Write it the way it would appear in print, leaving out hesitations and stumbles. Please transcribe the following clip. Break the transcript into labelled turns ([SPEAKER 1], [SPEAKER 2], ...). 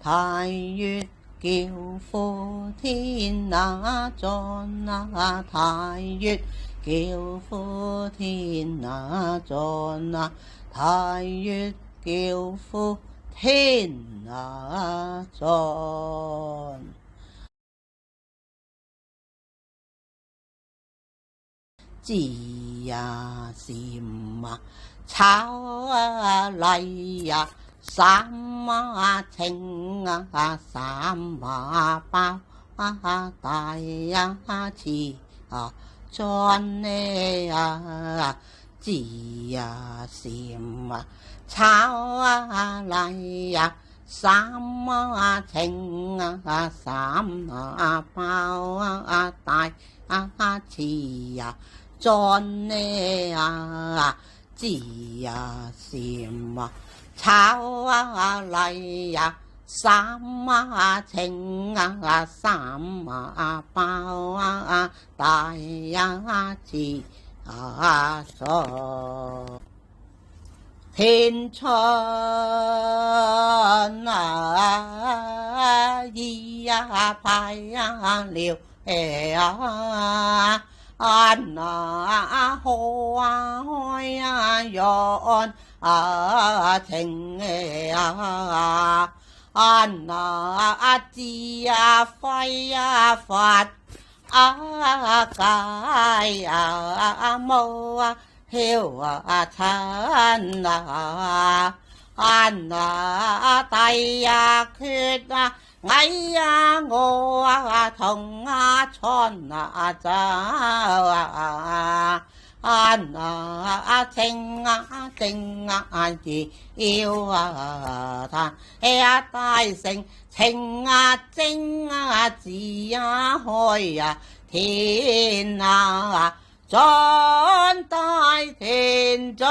[SPEAKER 1] 太乙叫呼天尊啊，太乙叫呼天尊，太乙叫呼天尊。知呀禪啊，炒啊禮啊，三啊稱啊，三啊包啊，大呀慈啊尊呢啊，知呀禪啊，炒啊禮啊，三啊稱啊，三啊包啊，大慈呀尊呢啊，知呀禪啊，炒啊禮啊，三啊稱啊，三啊包啊，大呀慈啊尊。天春啊，意呀派呀了安啊好啊開啊願啊情安啊智啊慧啊法啊解啊無啊曉啊親安啊帝啊決啊矮啊我啊同啊穿啊走安啊清啊正啊要啊嘆啊大成情啊正啊自啊開啊天啊尊大天尊。